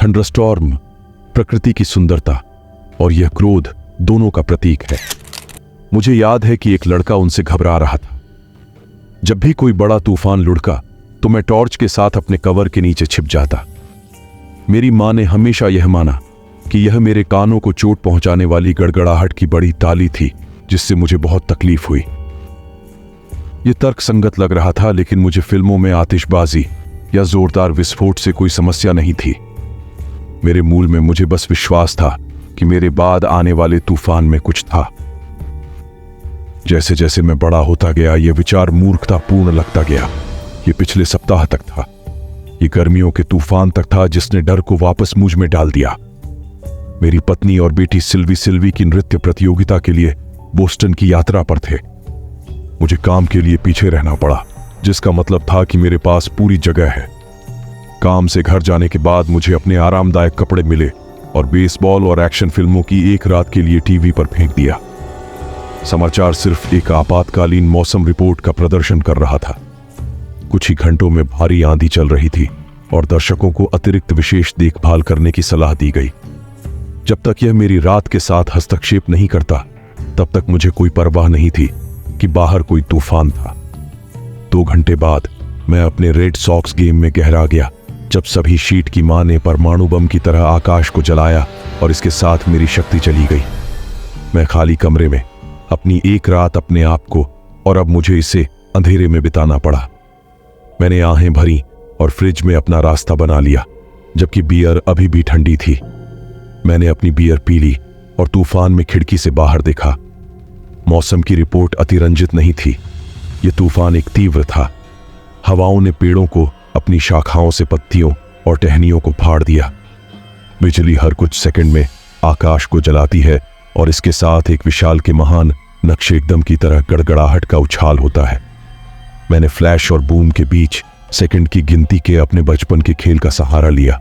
Thunderstorm प्रकृति की सुंदरता और यह क्रोध दोनों का प्रतीक है। मुझे याद है कि एक लड़का उनसे घबरा रहा था। जब भी कोई बड़ा तूफान लुढ़का तो मैं टॉर्च के साथ अपने कवर के नीचे छिप जाता। मेरी मां ने हमेशा यह माना कि यह मेरे कानों को चोट पहुंचाने वाली गड़गड़ाहट की बड़ी ताली थी, जिससे मुझे बहुत तकलीफ हुई। यह तर्कसंगत लग रहा था, लेकिन मुझे फिल्मों में आतिशबाजी या जोरदार विस्फोट से कोई समस्या नहीं थी। मेरे मूल में मुझे बस विश्वास था कि मेरे बाद आने वाले तूफान में कुछ था। जैसे जैसे मैं बड़ा होता गया, यह विचार मूर्खतापूर्ण लगता गया। यह पिछले सप्ताह तक था। यह गर्मियों के तूफान तक था जिसने डर को वापस मुझ में डाल दिया। मेरी पत्नी और बेटी सिल्वी की नृत्य प्रतियोगिता के लिए बोस्टन की यात्रा पर थे। मुझे काम के लिए पीछे रहना पड़ा, जिसका मतलब था कि मेरे पास पूरी जगह है। काम से घर जाने के बाद मुझे अपने आरामदायक कपड़े मिले और बेसबॉल और एक्शन फिल्मों की एक रात के लिए टीवी पर फेंक दिया। समाचार सिर्फ एक आपातकालीन मौसम रिपोर्ट का प्रदर्शन कर रहा था। कुछ ही घंटों में भारी आंधी चल रही थी और दर्शकों को अतिरिक्त विशेष देखभाल करने की सलाह दी गई। जब तक यह मेरी रात के साथ हस्तक्षेप नहीं करता, तब तक मुझे कोई परवाह नहीं थी कि बाहर कोई तूफान था। 2 घंटे बाद मैं अपने रेड सॉक्स गेम में गहरा गया, जब सभी शीट की मां ने परमाणु बम की तरह आकाश को जलाया और इसके साथ मेरी शक्ति चली गई। मैं खाली कमरे में अपनी एक रात अपने आप को, और अब मुझे इसे अंधेरे में बिताना पड़ा। मैंने आहें भरी और फ्रिज में अपना रास्ता बना लिया, जबकि बियर अभी भी ठंडी थी। मैंने अपनी बियर पी ली और तूफान में खिड़की से बाहर देखा। मौसम की रिपोर्ट अतिरंजित नहीं थी। यह तूफान एक तीव्र था। हवाओं ने पेड़ों को अपनी शाखाओं से पत्तियों और टहनियों को फाड़ दिया। बिजली हर कुछ सेकंड में आकाश को जलाती है और इसके साथ एक विशाल के महान नक्शे एकदम की तरह गड़गड़ाहट का उछाल होता है। मैंने फ्लैश और बूम के बीच सेकंड की गिनती के अपने बचपन के खेल का सहारा लिया।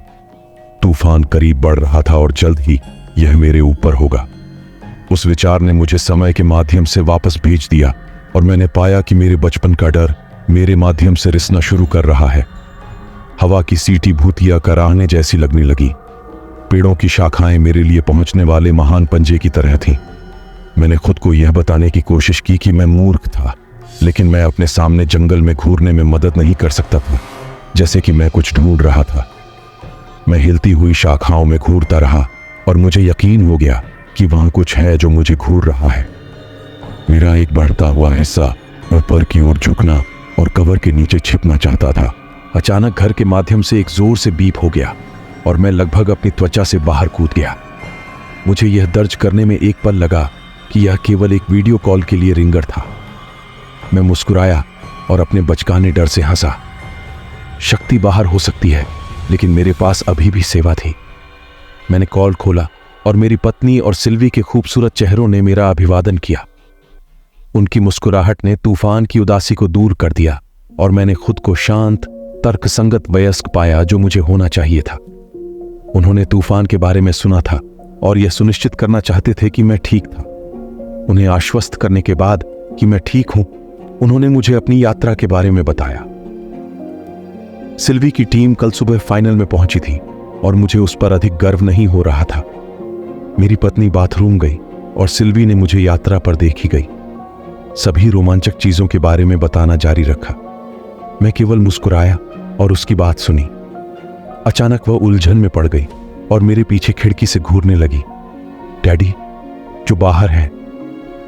तूफान करीब बढ़ रहा था और जल्द ही यह मेरे ऊपर होगा। उस विचार ने मुझे समय के माध्यम से वापस भेज दिया और मैंने पाया कि मेरे बचपन का डर मेरे माध्यम से रिसना शुरू कर रहा है। हवा की सीटी भूतिया कराहने जैसी लगने लगी। पेड़ों की शाखाएं मेरे लिए पहुंचने वाले महान पंजे की तरह थीं। मैंने खुद को यह बताने की कोशिश की कि मैं मूर्ख था, लेकिन मैं अपने सामने जंगल में घूरने में मदद नहीं कर सकता था, जैसे कि मैं कुछ ढूंढ रहा था। मैं हिलती हुई शाखाओं में घूरता रहा और मुझे यकीन हो गया कि वहां कुछ है जो मुझे घूर रहा है। मेरा एक बढ़ता हुआ हिस्सा ऊपर की ओर झुकना और कवर के नीचे छिपना चाहता था। अचानक घर के माध्यम से एक जोर से बीप हो गया और मैं लगभग अपनी त्वचा से बाहर कूद गया। मुझे यह दर्ज करने में एक पल लगा कि यह केवल एक वीडियो कॉल के लिए रिंगर था। मैं मुस्कुराया और अपने बचकाने डर से हंसा। शक्ति बाहर हो सकती है, लेकिन मेरे पास अभी भी सेवा थी। मैंने कॉल खोला और मेरी पत्नी और सिल्वी के खूबसूरत चेहरों ने मेरा अभिवादन किया। उनकी मुस्कुराहट ने तूफान की उदासी को दूर कर दिया और मैंने खुद को शांत, तर्कसंगत वयस्क पाया, जो मुझे होना चाहिए था। उन्होंने तूफान के बारे में सुना था और यह सुनिश्चित करना चाहते थे कि मैं ठीक था। उन्हें आश्वस्त करने के बाद कि मैं ठीक हूं, उन्होंने मुझे अपनी यात्रा के बारे में बताया। सिल्वी की टीम कल सुबह फाइनल में पहुंची थी और मुझे उस पर अधिक गर्व नहीं हो रहा था। मेरी पत्नी बाथरूम गई और सिल्वी ने मुझे यात्रा पर देखी गई। सभी रोमांचक चीजों के बारे में बताना जारी रखा। मैं केवल मुस्कुराया और उसकी बात सुनी। अचानक वह उलझन में पड़ गई और मेरे पीछे खिड़की से घूरने लगी। डैडी, जो बाहर है।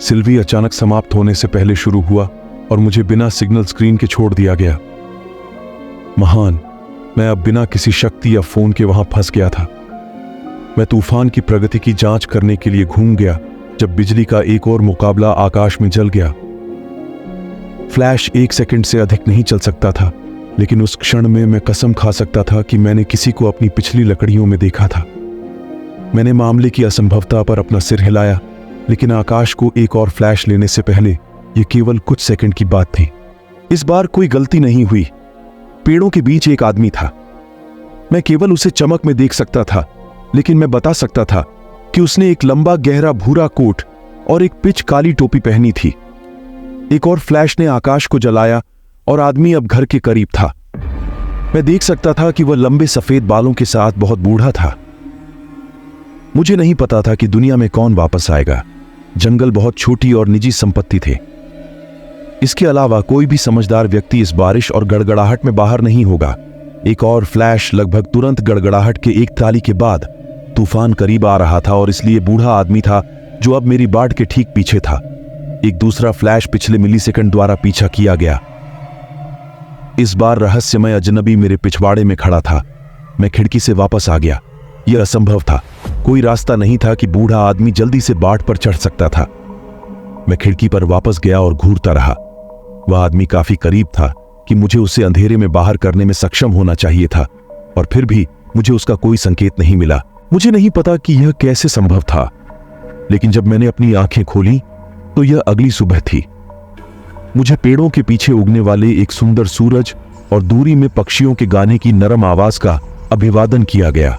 सिल्वी अचानक समाप्त होने से पहले शुरू हुआ और मुझे बिना सिग्नल स्क्रीन के छोड़ दिया गया। महान, मैं अब बिना किसी शक्ति या फोन के वहां फंस गया था। मैं तूफान की प्रगति की जांच करने के लिए घूम गया जब बिजली का एक और मुकाबला आकाश में जल गया। फ्लैश 1 सेकंड से अधिक नहीं चल सकता था, लेकिन उस क्षण में मैं कसम खा सकता था कि मैंने किसी को अपनी पिछली लकड़ियों में देखा था। मैंने मामले की असंभवता पर अपना सिर हिलाया, लेकिन आकाश को एक और फ्लैश लेने से पहले यह केवल कुछ सेकंड की बात थी। इस बार कोई गलती नहीं हुई। पेड़ों के बीच एक आदमी था। मैं केवल उसे चमक में देख सकता था, लेकिन मैं बता सकता था कि उसने एक लंबा गहरा भूरा कोट और एक पिच काली टोपी पहनी थी। एक और फ्लैश ने आकाश को जलाया और आदमी अब घर के करीब था। मैं देख सकता था कि वह लंबे सफेद बालों के साथ बहुत बूढ़ा था। मुझे नहीं पता था कि दुनिया में कौन वापस आएगा। जंगल बहुत छोटी और निजी संपत्ति थे। इसके अलावा कोई भी समझदार व्यक्ति इस बारिश और गड़गड़ाहट में बाहर नहीं होगा। एक और फ्लैश लगभग तुरंत गड़गड़ाहट के एक ताली के बाद तूफान करीब आ रहा था और इसलिए बूढ़ा आदमी था जो अब मेरी बाट के ठीक पीछे था। एक दूसरा फ्लैश पिछले मिलीसेकंड द्वारा पीछा किया गया। इस बार रहस्यमय अजनबी मेरे पिछवाड़े में खड़ा था। मैं खिड़की से वापस आ गया। यह असंभव था। कोई रास्ता नहीं था कि बूढ़ा आदमी जल्दी से बाट पर चढ़ सकता था। मैं खिड़की पर वापस गया और घूरता रहा। वह आदमी काफी करीब था कि मुझे उसे अंधेरे में बाहर करने में सक्षम होना चाहिए था, और फिर भी मुझे उसका कोई संकेत नहीं मिला। मुझे नहीं पता कि यह कैसे संभव था, लेकिन जब मैंने अपनी आंखें खोली तो यह अगली सुबह थी। मुझे पेड़ों के पीछे उगने वाले एक सुंदर सूरज और दूरी में पक्षियों के गाने की नरम आवाज का अभिवादन किया गया।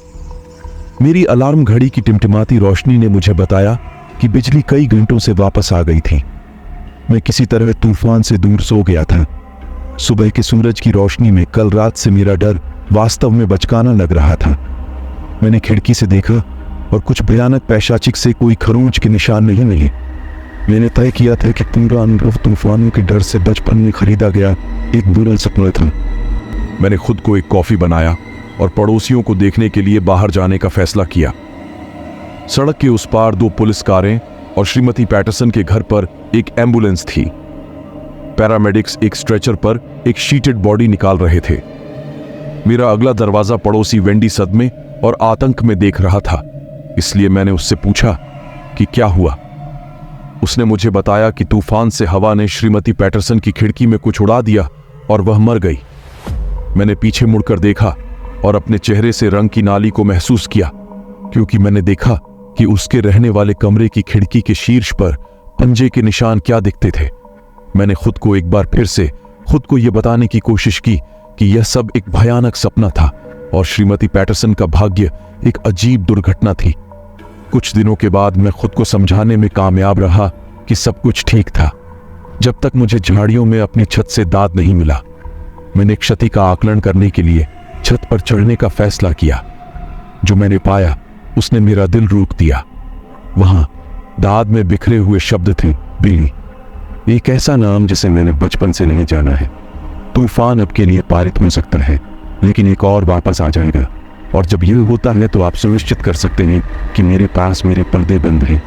मेरी अलार्म घड़ी की टिमटिमाती रोशनी ने मुझे बताया कि बिजली कई घंटों से वापस आ गई थी। मैं किसी तरह तूफान से दूर सो गया था। सुबह के सूरज की रोशनी में कल रात से मेरा डर वास्तव में बचकाना लग रहा था। मैंने खिड़की से देखा और कुछ भयानक पैशाचिक से कोई खरोंच के निशान नहीं मिले। मैंने तय किया था कि पूरा अनुभव तूफानों के डर से बचपन में खरीदा गया एक बुरा सपना था। मैंने खुद को एक कॉफी बनाया और पड़ोसियों को देखने के लिए बाहर जाने का फैसला किया। सड़क के उस पार 2 पुलिस कारें और श्रीमती पैटरसन के घर पर एक एम्बुलेंस थी। पैरामेडिक्स एक स्ट्रेचर पर एक शीटेड बॉडी निकाल रहे थे। मेरा अगला दरवाजा पड़ोसी वेंडी सदमे और आतंक में देख रहा था, इसलिए मैंने उससे पूछा कि क्या हुआ। उसने मुझे बताया कि तूफान से हवा ने श्रीमती पैटरसन की खिड़की में कुछ उड़ा दिया और वह मर गई। मैंने पीछे मुड़कर देखा और अपने चेहरे से रंग की नाली को महसूस किया, क्योंकि मैंने देखा कि उसके रहने वाले कमरे की खिड़की के शीर्ष पर पंजे के निशान क्या दिखते थे। मैंने खुद को एक बार फिर से खुद को यह बताने की कोशिश की कि यह सब एक भयानक सपना था और श्रीमती पैटरसन का भाग्य एक अजीब दुर्घटना थी। कुछ दिनों के बाद मैं खुद को समझाने में कामयाब रहा कि सब कुछ ठीक था, जब तक मुझे झाड़ियों में अपनी छत से दाद नहीं मिला। मैंने क्षति का आकलन करने के लिए छत पर चढ़ने का फैसला किया। जो मैंने पाया उसने मेरा दिल रोक दिया। वहां दाद में बिखरे हुए शब्द थे, बिली, एक ऐसा नाम जिसे मैंने बचपन से नहीं जाना है। तूफान अब के लिए पारित हो सकता है, लेकिन एक और वापस आ जाएगा, और जब यह होता है तो आप सुनिश्चित कर सकते हैं कि मेरे पास मेरे पर्दे बंद हैं।